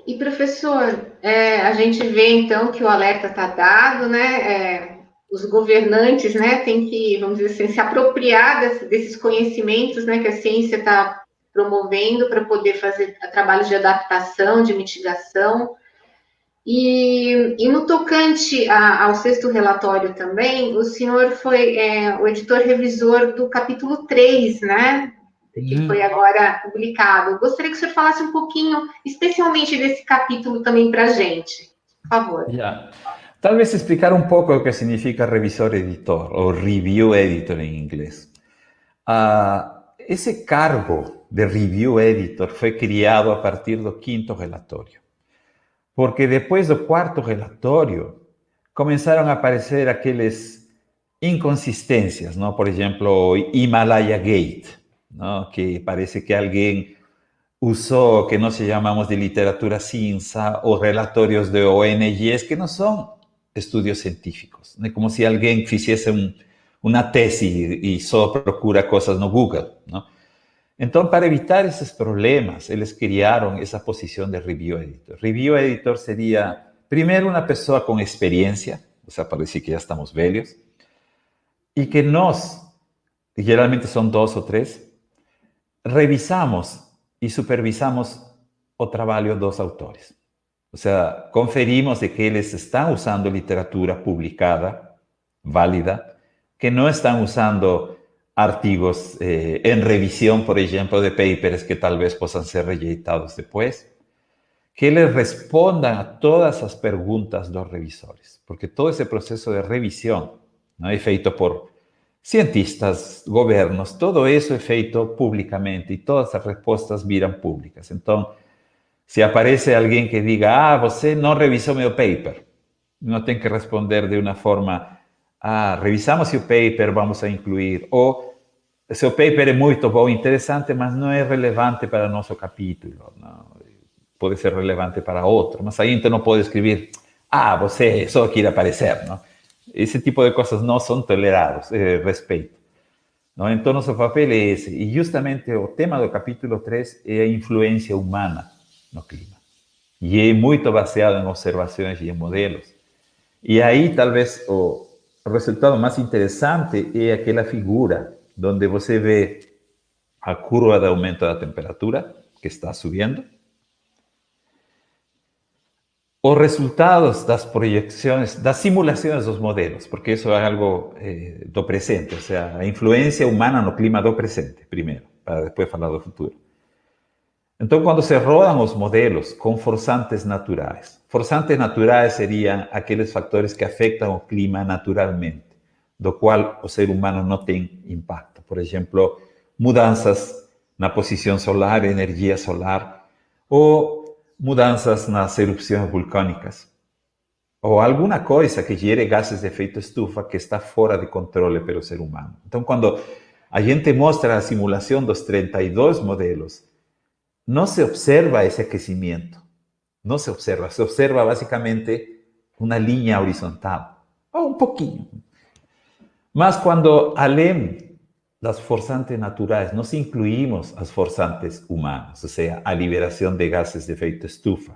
[SPEAKER 1] E, professor, a gente vê, então, que o alerta está dado, né? Os governantes, né, têm que, vamos dizer assim, se apropriar desses conhecimentos, né, que a ciência está promovendo para poder fazer trabalhos de adaptação, de mitigação. E no tocante ao sexto relatório também, o senhor foi o editor revisor do capítulo 3, né? Que foi agora publicado. Eu gostaria que o senhor falasse um pouquinho, especialmente desse capítulo também para a gente, por favor.
[SPEAKER 2] Yeah. Talvez explicar um pouco o que significa revisor editor, ou review editor em inglês. Esse cargo de review editor foi criado a partir do 5º relatório. Porque depois do 4º relatório, começaram a aparecer aquelas inconsistências, não? Por exemplo, o Himalaya Gate, não? Que parece que alguém usou o que nós chamamos de literatura cinza ou relatórios de ONGs que não são estudos científicos. É como se alguém fizesse uma tese e só procura coisas no Google. Não? Então, para evitar esses problemas, eles criaram essa posição de review editor. Review editor seria, primeiro, uma pessoa com experiência, ou seja, parece que já estamos velhos, e que nós, geralmente são 2 ou 3, revisamos e supervisamos o trabalho dos autores. Ou seja, conferimos de que eles estão usando literatura publicada, válida, que não estão usando artigos em revisão, por exemplo, de papers que talvez possam ser rejeitados depois, que eles respondam a todas as perguntas dos revisores, porque todo esse processo de revisão não é feito por cientistas, governos, todo isso é feito publicamente e todas as respostas viram públicas. Então, se aparece alguém que diga, você não revisou meu paper, não tem que responder de uma forma, revisamos seu paper, vamos a incluir, ou seu paper é muito bom, interessante, mas não é relevante para nosso capítulo, não. Pode ser relevante para outro, mas a gente não pode escrever, você só quer aparecer, não? Esse tipo de coisas não são tolerados, respeito. Não? Então, nosso papel é esse. E justamente o tema do capítulo 3 é a influência humana no clima. E é muito baseado em observações e em modelos. E aí, talvez, o resultado mais interessante é aquela figura onde você vê a curva de aumento da temperatura, que está subindo, os resultados das projeções, das simulações dos modelos, porque isso é algo do presente, ou seja, a influência humana no clima do presente, primeiro, para depois falar do futuro. Então, quando se rodam os modelos com forçantes naturais seriam aqueles fatores que afetam o clima naturalmente, do qual o ser humano não tem impacto. Por exemplo, mudanças na posição solar, energia solar, ou mudanças nas erupções vulcânicas, ou alguma coisa que gere gases de efeito estufa que está fora de controle pelo ser humano. Então, quando a gente mostra a simulação dos 32 modelos, no se observa ese aquecimiento, no se observa básicamente una línea horizontal, o un poquito. Mas cuando além das forzantes naturais, nós incluímos as forzantes humanas, ou seja, a liberação de gases de efeito estufa,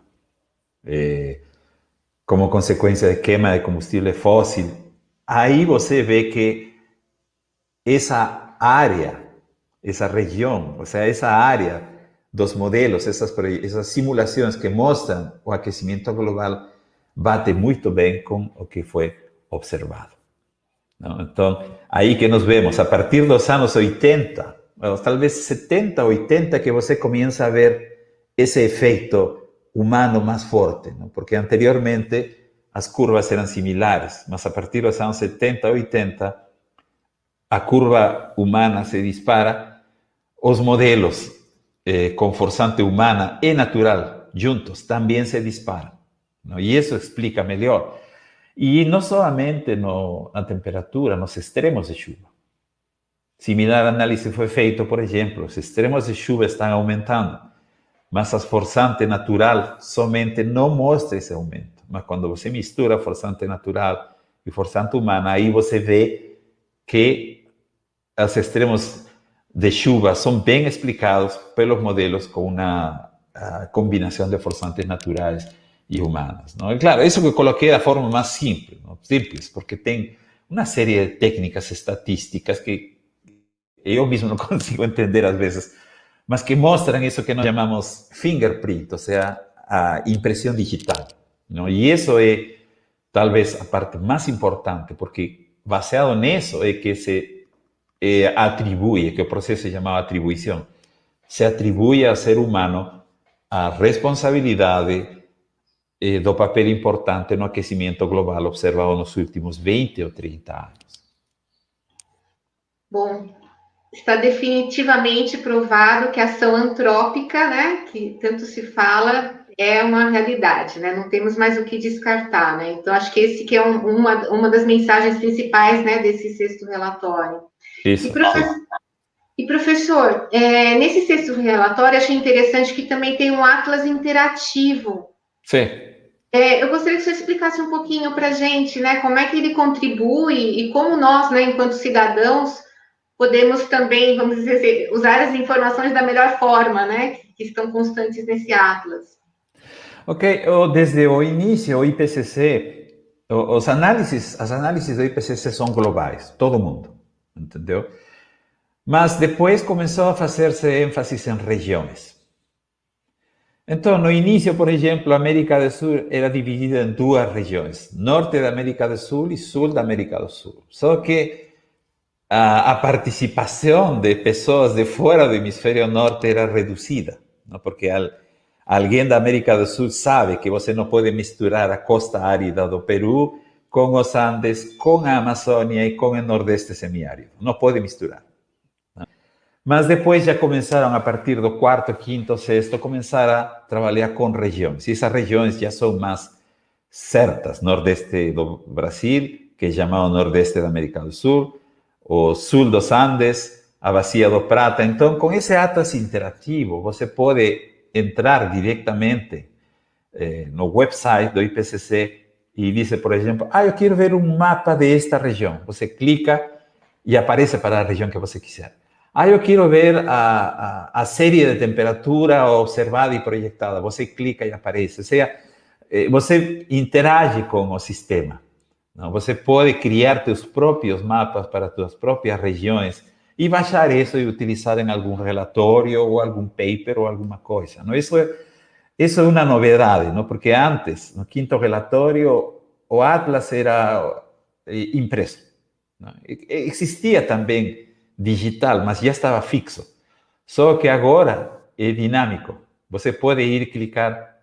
[SPEAKER 2] como consequência de queima de combustível fóssil, aí você vê que essa área, essa região, ou seja, essa área dos modelos, essas simulações que mostram o aquecimento global, bate muito bem com o que foi observado. Não? Então, aí que nós vemos, a partir dos anos 80, talvez 70, 80, que você começa a ver esse efeito humano mais forte, não? Porque anteriormente as curvas eram similares, mas a partir dos anos 70, 80, a curva humana se dispara, os modelos con forzante humana e natural juntos também se disparam. ¿No? E isso explica melhor. E não somente na temperatura, nos extremos de chuva. Similar análise foi feito, por exemplo, os extremos de chuva estão aumentando, mas a forçante natural somente não mostra esse aumento. Mas quando você mistura forçante natural e forçante humana, aí você vê que os extremos de chuva são bem explicados pelos modelos com uma combinação de forçantes naturais e humanas. Não? E claro, isso que eu coloquei da forma mais simples, não? Simples, porque tem uma série de técnicas estatísticas que eu mesmo não consigo entender às vezes, mas que mostram isso que nós chamamos fingerprint, ou seja, a impressão digital. Não? E isso é talvez a parte mais importante, porque baseado nisso é que se atribui, que o processo é chamado atribuição, se atribui ao ser humano a responsabilidade do papel importante no aquecimento global observado nos últimos 20 ou 30 anos.
[SPEAKER 1] Bom, está definitivamente provado que a ação antrópica, né, que tanto se fala, é uma realidade, né? Não temos mais o que descartar, né? Então, acho que esse que é uma das mensagens principais, né, desse sexto relatório.
[SPEAKER 2] Isso,
[SPEAKER 1] E professor, nesse sexto relatório, achei interessante que também tem um atlas interativo.
[SPEAKER 2] Sim.
[SPEAKER 1] Eu gostaria que você explicasse um pouquinho para a gente, né, como é que ele contribui e como nós, né, enquanto cidadãos, podemos também, vamos dizer, usar as informações da melhor forma, né, que estão constantes nesse atlas.
[SPEAKER 2] Ok, desde o início, o IPCC, as análises do IPCC são globais, todo mundo, entendeu? Mas depois começou a fazer-se ênfase em regiões. Então, no início, por exemplo, a América do Sul era dividida em duas regiões, norte da América do Sul e sul da América do Sul. Só que a participação de pessoas de fora do hemisfério norte era reduzida, não? Porque alguém da América do Sul sabe que você não pode misturar a costa árida do Peru com os Andes, com a Amazônia e com o Nordeste semiárido. Não pode misturar. Mas depois já começaram, a partir do quarto, quinto, sexto, começar a trabalhar com regiões. E essas regiões já são mais certas. Nordeste do Brasil, que é chamado Nordeste da América do Sul, o sul dos Andes, a Bacia do Prata. Então, com esse atlas interativo, você pode entrar diretamente no website do IPCC e dizer, por exemplo, eu quero ver um mapa desta região. Você clica e aparece para a região que você quiser. Eu quero ver a série de temperatura observada e projetada. Você clica e aparece. Ou seja, você interage com o sistema. Não? Você pode criar seus próprios mapas para suas próprias regiões e baixar isso e utilizar em algum relatório ou algum paper ou alguma coisa. Não? Isso é uma novidade, não? Porque antes, no quinto relatório, o Atlas era impresso. Não? Existia também digital, mas já estava fixo. Só que agora é dinâmico. Você pode ir clicar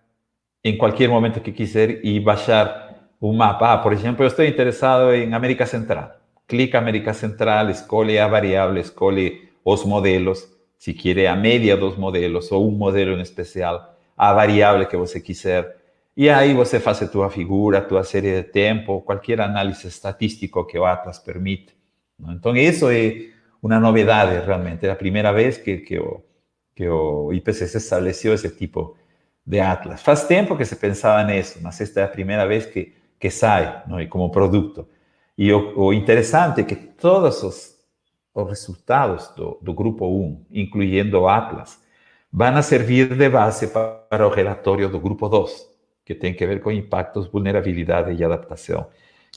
[SPEAKER 2] em qualquer momento que quiser e baixar um mapa. Ah, por exemplo, eu estou interessado em América Central. Clica América Central, escolhe a variável, escolhe os modelos, se quer a média dos modelos ou um modelo em especial, a variável que você quiser. E aí você faz a tua figura, a tua série de tempo, qualquer análise estatístico que o Atlas permite. Então, isso é uma novidade realmente. É a primeira vez que o IPCC estableceu esse tipo de Atlas. Faz tempo que se pensava nisso, mas esta é a primeira vez que sai, não? E como produto. E o interessante é que todos os resultados do Grupo 1, incluindo o Atlas, vão servir de base para o relatório do Grupo 2, que tem que ver com impactos, vulnerabilidade e adaptação,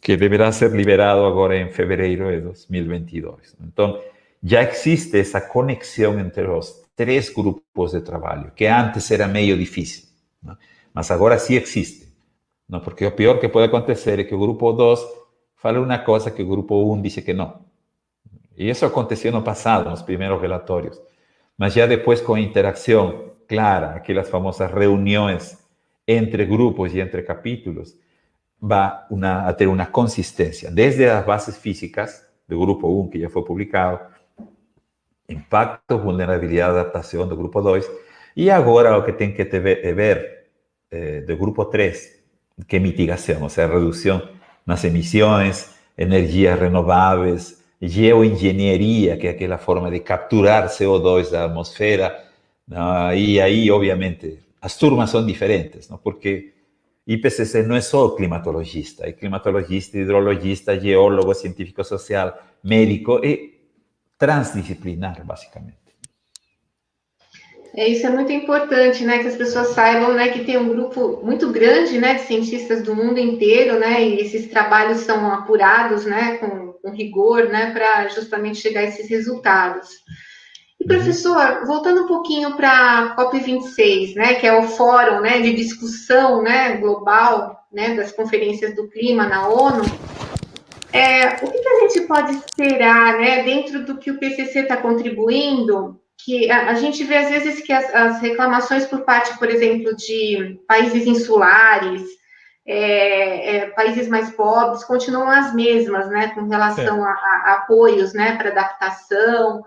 [SPEAKER 2] que deverá ser liberado agora em fevereiro de 2022. Então, já existe essa conexão entre os 3 grupos de trabalho, que antes era meio difícil, não? Mas agora sim existe, não? Porque o pior que pode acontecer é que o Grupo 2 fale uma coisa que o Grupo 1 diz que não. E isso aconteceu no passado, nos primeiros relatórios. Mas já depois, com a interação clara, aquelas famosas reuniões entre grupos e entre capítulos, va a ter uma consistência, desde as bases físicas do Grupo 1, que já foi publicado, impacto, vulnerabilidade e adaptação do Grupo 2, e agora o que tem que ver do Grupo 3, que é mitigação, ou seja, redução nas emissões, energias renováveis, geoengenharia, que é aquela forma de capturar CO2 da atmosfera, não? E aí, obviamente, as turmas são diferentes, não? Porque IPCC não é só climatologista, é climatologista, hidrologista, geólogo, científico social, médico, e transdisciplinar, basicamente.
[SPEAKER 1] Isso é muito importante, né, que as pessoas saibam, né, que tem um grupo muito grande, né, de cientistas do mundo inteiro, né, e esses trabalhos são apurados, né, com rigor, né, para justamente chegar a esses resultados. E, professor, voltando um pouquinho para a COP26, né, que é o fórum, né, de discussão, né, global, né, das conferências do clima na ONU, o que a gente pode esperar, né, dentro do que o PCC está contribuindo, que a gente vê às vezes que as reclamações por parte, por exemplo, de países insulares, países mais pobres, continuam as mesmas, né, com relação a apoios, né, para adaptação,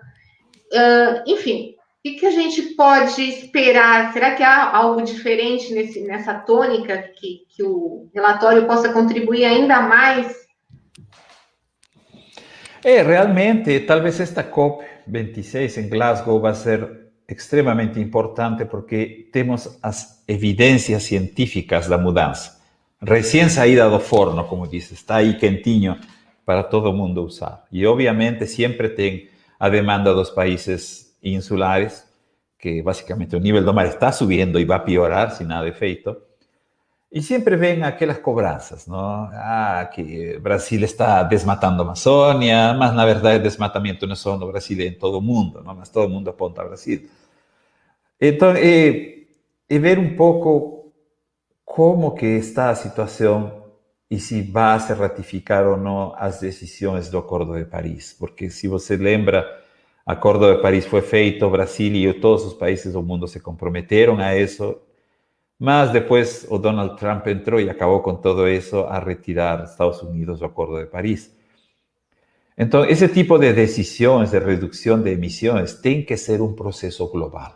[SPEAKER 1] enfim, o que a gente pode esperar? Será que há algo diferente nessa tônica que o relatório possa contribuir ainda mais?
[SPEAKER 2] Realmente, talvez esta COP26 em Glasgow vai ser extremamente importante porque temos as evidências científicas da mudança. Recém saída do forno, como diz, está aí quentinho para todo mundo usar. E, obviamente, sempre tem a demanda dos países insulares, que basicamente o nível do mar está subindo e vai piorar se nada é feito. E sempre vem aquelas cobranças, não? Ah, que Brasil está desmatando a Amazônia, mas na verdade o desmatamento não é só no Brasil, é em todo o mundo, não? Mas todo mundo aponta ao Brasil. Então, é ver um pouco como que está a situação e se vai se ratificar ou não as decisões do Acordo de Paris. Porque se você lembra, o Acordo de Paris foi feito, o Brasil e todos os países do mundo se comprometeram a isso. Mas depois o Donald Trump entrou e acabou com todo isso a retirar Estados Unidos do Acordo de Paris. Então, esse tipo de decisões de redução de emissões tem que ser um processo global.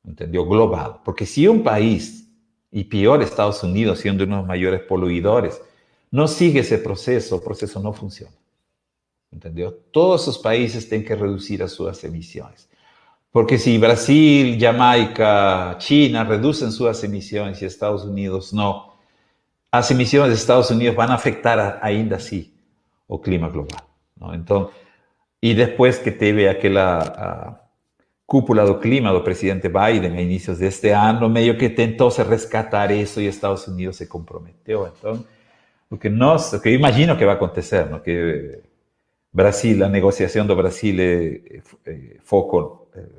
[SPEAKER 2] Entendeu? Global. Porque se um país, e pior Estados Unidos, sendo um dos maiores poluidores, não sigue esse processo, o processo não funciona. Entendeu? Todos os países têm que reduzir as suas emissões. Porque se Brasil, Jamaica, China reduzem suas emissões e Estados Unidos não, as emissões dos Estados Unidos vão afetar ainda assim o clima global. Não? Então, e depois que teve aquela cúpula do clima do presidente Biden a inícios deste ano, meio que tentou se resgatar isso e Estados Unidos se comprometeu. Então, o que eu imagino que vai acontecer, não? Que Brasil, a negociação do Brasil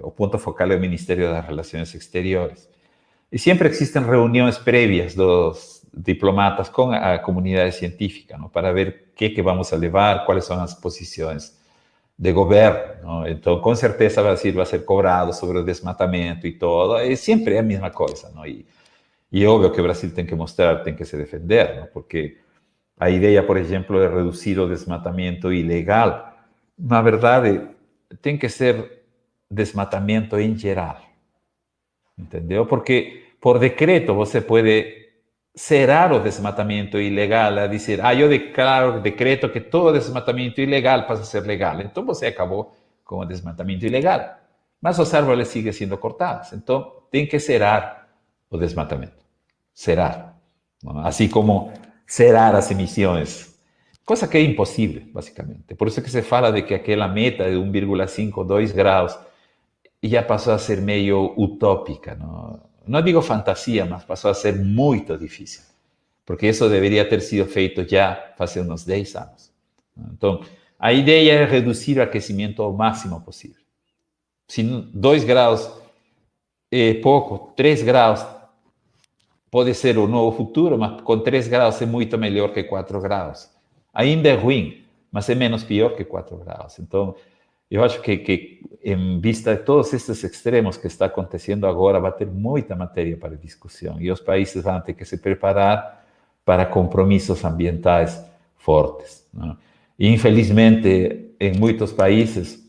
[SPEAKER 2] o ponto focal é o Ministério das Relações Exteriores. E sempre existem reuniões prévias dos diplomatas com a comunidade científica, não? Para ver o que vamos a levar, quais são as posições de governo, não? Então, com certeza, o Brasil vai ser cobrado sobre o desmatamento e todo, e sempre é a mesma coisa, não? E é óbvio que o Brasil tem que mostrar, tem que se defender, não? Porque a ideia, por exemplo, de reduzir o desmatamento ilegal, na verdade, tem que ser desmatamento em geral, entendeu? Porque por decreto você pode zerar o desmatamento ilegal, a dizer, eu declaro decreto que todo desmatamento ilegal passa a ser legal. Então você acabou com o desmatamento ilegal. Mas os árvores seguem sendo cortados. Então tem que zerar o desmatamento. Zerar. Assim como zerar as emissões. Coisa que é impossível, basicamente. Por isso que se fala de que aquela meta de 1,5, 2 graus já passou a ser meio utópica, não digo fantasia, mas passou a ser muito difícil, porque isso deveria ter sido feito já faz uns 10 anos. Então, a ideia é reduzir o aquecimento ao máximo possível. Se 2 graus é pouco, 3 graus pode ser o novo futuro, mas com 3 graus é muito melhor que 4 graus. Ainda é ruim, mas é menos pior que 4 graus. Então, eu acho que em vista de todos esses extremos que está acontecendo agora, vai ter muita matéria para discussão e os países vão ter que se preparar para compromissos ambientais fortes, não? E, infelizmente, em muitos países,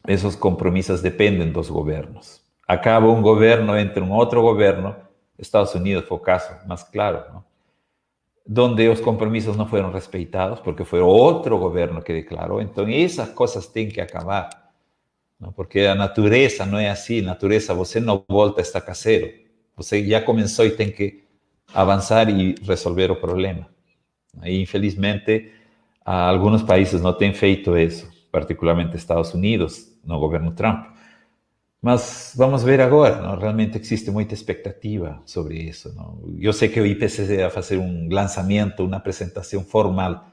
[SPEAKER 2] esses compromissos dependem dos governos. Acaba um governo, entra um outro governo, Estados Unidos foi o caso mais claro, não? Donde os compromissos não foram respeitados, porque foi outro governo que declarou. Então, essas coisas têm que acabar, não? Porque a natureza não é assim. A natureza, você não volta a estar caseiro. Você já começou e tem que avançar e resolver o problema. E, infelizmente, alguns países não têm feito isso, particularmente Estados Unidos, no governo Trump. Mas vamos ver agora, não? Realmente existe muita expectativa sobre isso, não? Eu sei que o IPCC vai fazer um lançamento, uma apresentação formal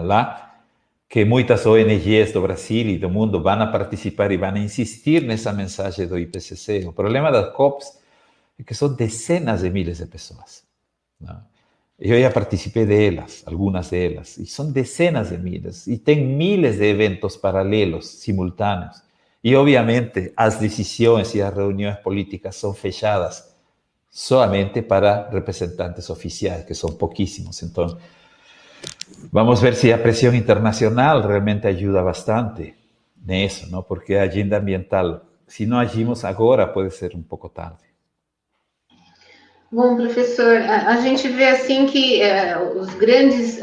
[SPEAKER 2] lá, que muitas ONGs do Brasil e do mundo vão participar e vão insistir nessa mensagem do IPCC. O problema das COPs é que são dezenas de milhares de pessoas, não? Eu já participei delas, algumas delas, e são dezenas de milhares, e tem milhares de eventos paralelos, simultâneos. E, obviamente, as decisões e as reuniões políticas são fechadas somente para representantes oficiais, que são pouquíssimos. Então, vamos ver se a pressão internacional realmente ajuda bastante nisso, não? Porque a agenda ambiental, se não agimos agora, pode ser um pouco tarde.
[SPEAKER 1] Bom, professor, a gente vê assim que os grandes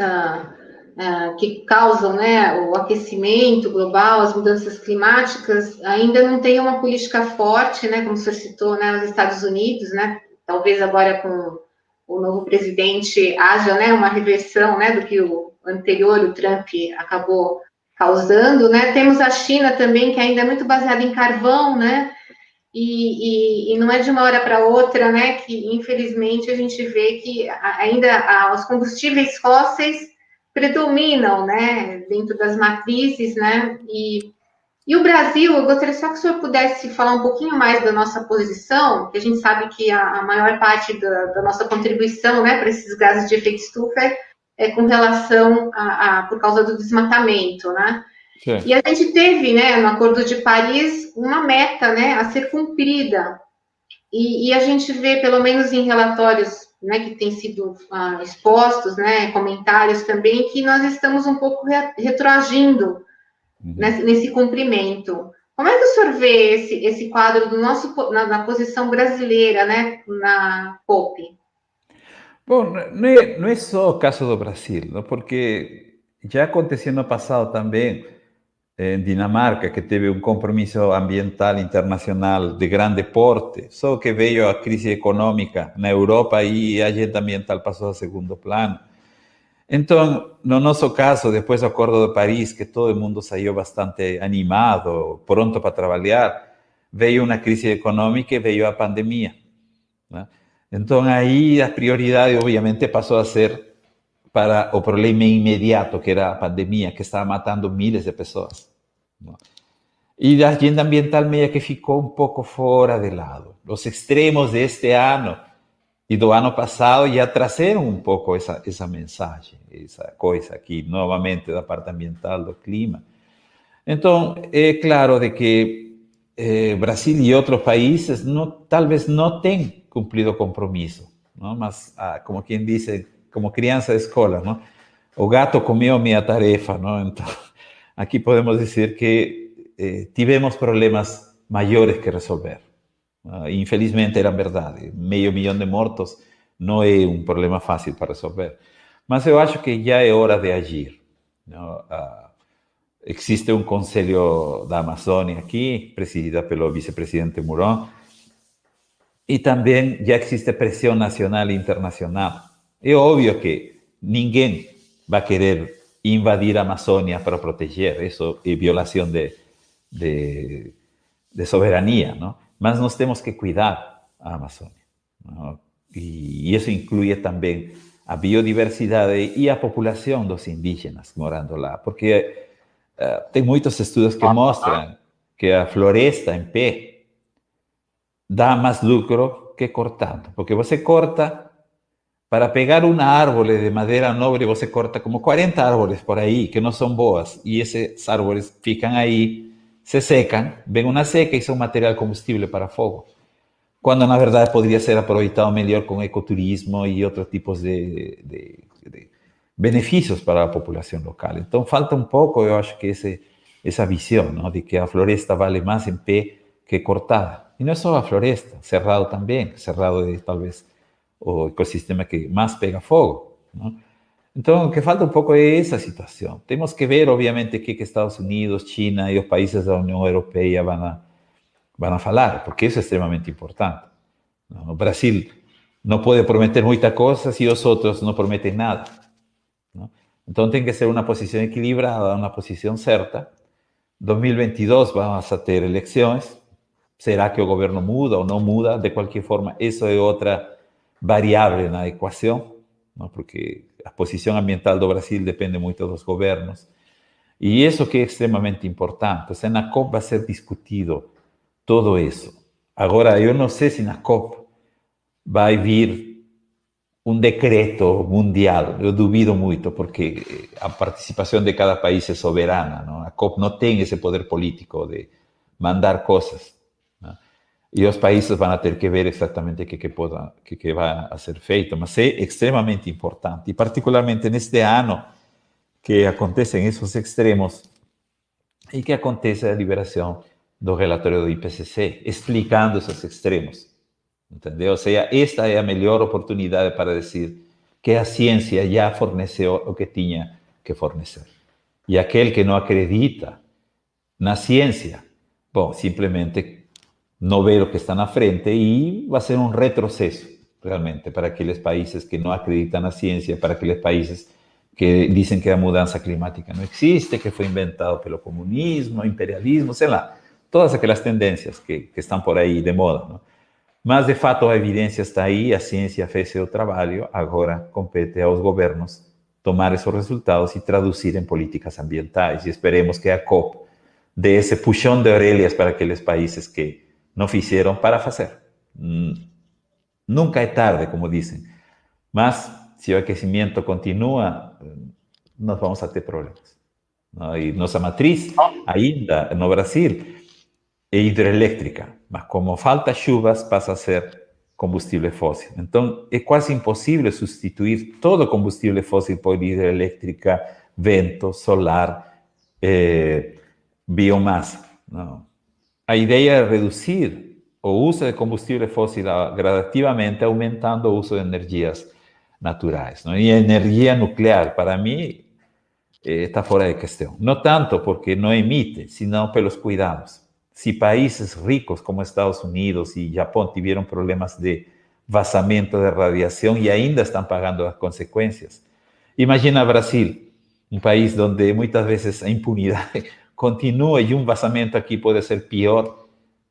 [SPEAKER 1] que causam, né, o aquecimento global, as mudanças climáticas, ainda não tem uma política forte, né, como o senhor citou, né, os Estados Unidos, né, talvez agora com o novo presidente haja, né, uma reversão, né, do que o anterior, o Trump, acabou causando, né. Temos a China também, que ainda é muito baseada em carvão, né, e não é de uma hora para outra, né, que infelizmente a gente vê que ainda os combustíveis fósseis predominam, né, dentro das matrizes, né, e o Brasil, eu gostaria só que o senhor pudesse falar um pouquinho mais da nossa posição, que a gente sabe que a maior parte da nossa contribuição, né, para esses gases de efeito estufa é com relação por causa do desmatamento, né. Sim. E a gente teve, né, no Acordo de Paris, uma meta, né, a ser cumprida. E a gente vê, pelo menos em relatórios, né, que têm sido expostos, né, comentários também, que nós estamos um pouco retroagindo nesse cumprimento. Como é que o senhor vê esse quadro do na posição brasileira, né, na COP?
[SPEAKER 2] Bom, não é só o caso do Brasil, não? Porque já aconteceu no passado também, em Dinamarca, que teve um compromisso ambiental internacional de grande porte, só que veio a crise econômica na Europa e a agenda ambiental passou a segundo plano. Então, no nosso caso, depois do Acordo de Paris, que todo mundo saiu bastante animado, pronto para trabalhar, veio uma crise econômica e veio a pandemia, né? Então, aí a prioridade, obviamente, passou a ser para o problema imediato, que era a pandemia, que estava matando milhares de pessoas. E a agenda ambiental meio que ficou um pouco fora de lado. Os extremos deste ano e do ano passado já trazeram um pouco essa mensagem, essa coisa aqui, novamente, da parte ambiental, do clima. Então, é claro de que Brasil e outros países talvez não tenham cumprido o compromisso, não? Mas, como quem diz, como criança de escola, não? O gato comeu minha tarefa, não? Então, aqui podemos dizer que tivemos problemas maiores que resolver. Infelizmente era verdade. 500.000 de mortos não é um problema fácil para resolver. Mas eu acho que já é hora de agir. Não? Existe um Conselho da Amazônia aqui, presidida pelo vice-presidente Mourão, e também já existe pressão nacional e internacional. É óbvio que ninguém vai querer invadir a Amazônia para proteger, isso é violação de soberania, não? Mas nós temos que cuidar a Amazônia, não? E isso inclui também a biodiversidade e a população dos indígenas morando lá, porque tem muitos estudos que mostram que a floresta em pé dá mais lucro que cortando, porque você corta para pegar uma árvore de madeira nobre, você corta como 40 árvores por aí que não são boas, e esses árvores ficam aí, se secam, vem uma seca e são material combustível para fogo, quando na verdade poderia ser aproveitado melhor com ecoturismo e outros tipos de benefícios para a população local. Então falta um pouco, eu acho que essa visão, não? De que a floresta vale mais em pé que cortada. E não é só a floresta, cerrado também, cerrado é talvez o ecossistema que mais pega fogo, não? Então, o que falta um pouco é essa situação. Temos que ver, obviamente, o que Estados Unidos, China e os países da União Europeia vão a falar, porque isso é extremamente importante. O Brasil não pode prometer muita coisa se os outros não prometem nada, não? Então, tem que ser uma posição equilibrada, uma posição certa. 2022 vamos a ter eleições. Será que o governo muda ou não muda? De qualquer forma, isso é outra variável na equação, não? Porque a posição ambiental do Brasil depende muito dos governos. E isso que é extremamente importante. O sea, na COP vai ser discutido todo isso. Agora, eu não sei se na COP vai vir um decreto mundial. Eu duvido muito, porque a participação de cada país é soberana, não? A COP não tem esse poder político de mandar coisas, não? E os países vão ter que ver exatamente o que vai a ser feito, mas é extremamente importante, e particularmente neste ano que acontecem esses extremos e que acontece a liberação do relatório do IPCC, explicando esses extremos, entendeu? Ou seja, esta é a melhor oportunidade para dizer que a ciência já forneceu o que tinha que fornecer. E aquele que não acredita na ciência, bom, simplesmente não ver o que está na frente e vai ser um retrocesso, realmente, para aqueles países que não acreditam na ciência, para aqueles países que dizem que a mudança climática não existe, que foi inventado pelo comunismo, imperialismo, sei lá, todas aquelas tendências que estão por aí de moda, não? Mas, de fato, a evidência está aí, a ciência fez seu trabalho, agora compete aos governos tomar esses resultados e traduzir em políticas ambientais. E esperemos que a COP dê esse puxão de orelhas para aqueles países que não fizeram para fazer. Nunca é tarde, como dizem, mas se o aquecimento continua, nós vamos a ter problemas, não? E nossa matriz, ainda no Brasil, é hidrelétrica, mas como falta chuvas, passa a ser combustível fóssil. Então, é quase impossível substituir todo combustível fóssil por hidrelétrica, vento, solar, biomassa, não? A ideia é reduzir o uso de combustível fóssil gradativamente, aumentando o uso de energias naturais, não? E a energia nuclear, para mim, está fora de questão. Não tanto porque não emite, senão pelos cuidados. Se países ricos como Estados Unidos e Japão tiveram problemas de vazamento de radiação e ainda estão pagando as consequências, imagina Brasil, um país onde muitas vezes a impunidade continua e um vazamento aqui pode ser pior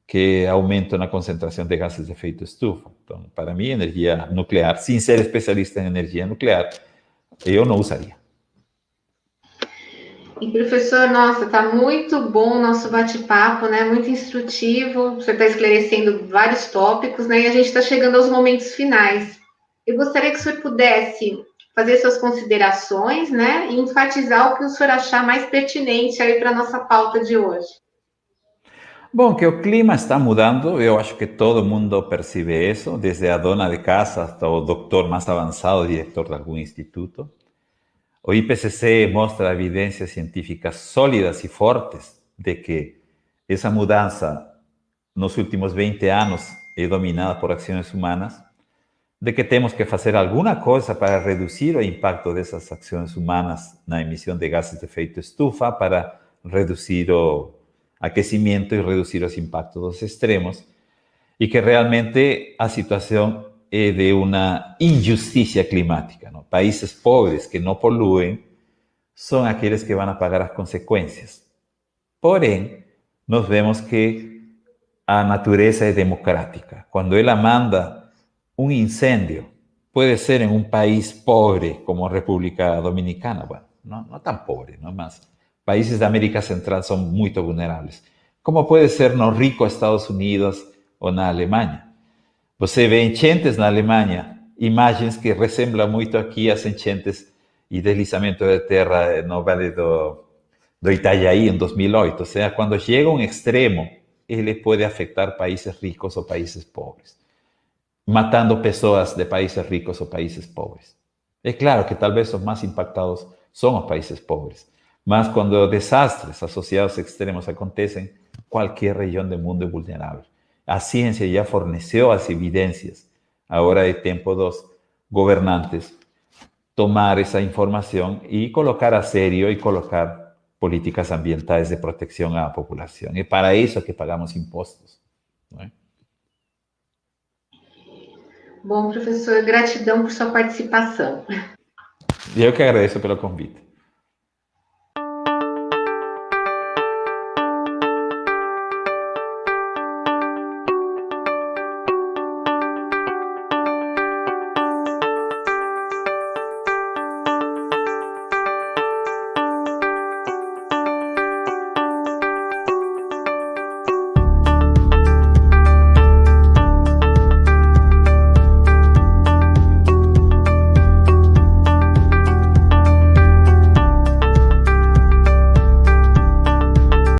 [SPEAKER 2] que aumento na concentração de gases de efeito estufa. Então, para mim, energia nuclear, sem ser especialista em energia nuclear, eu não usaria.
[SPEAKER 1] E professor, nossa, tá muito bom o nosso bate-papo, né? Muito instrutivo. Você está esclarecendo vários tópicos, né? E a gente está chegando aos momentos finais. Eu gostaria que o senhor pudesse fazer suas considerações, né, e enfatizar o que o senhor achar mais pertinente aí para a nossa pauta de hoje.
[SPEAKER 2] Bom, que o clima está mudando, eu acho que todo mundo percebe isso, desde a dona de casa até o doutor mais avançado, diretor de algum instituto. O IPCC mostra evidências científicas sólidas e fortes de que essa mudança nos últimos 20 anos é dominada por ações humanas, de que temos que fazer alguma coisa para reduzir o impacto dessas ações humanas na emissão de gases de efeito estufa, para reduzir o aquecimento e reduzir os impactos dos extremos, e que realmente a situação é de uma injustiça climática, ¿no? Países pobres que não poluem são aqueles que vão pagar as consequências. Porém, nós vemos que a natureza é democrática. Quando ela manda um incêndio, pode ser em um país pobre como a República Dominicana, bueno, não tão pobre, não, mas países da América Central são muito vulneráveis. Como pode ser no rico Estados Unidos ou na Alemanha. Você vê enchentes na Alemanha, imagens que ressemblam muito aqui às enchentes e deslizamento de terra no Vale do Itajaí em 2008. Ou seja, quando chega um extremo, ele pode afetar países ricos ou países pobres, matando pessoas de países ricos ou países pobres. É claro que talvez os mais impactados são os países pobres, mas quando desastres associados a extremos acontecem, qualquer região do mundo é vulnerável. A ciência já forneceu as evidências. Agora é tempo dos governantes tomar essa informação e colocar a sério e colocar políticas ambientais de proteção à população. É para isso que pagamos impostos, não é?
[SPEAKER 1] Bom, professor, gratidão por sua participação.
[SPEAKER 2] Eu que agradeço pelo convite.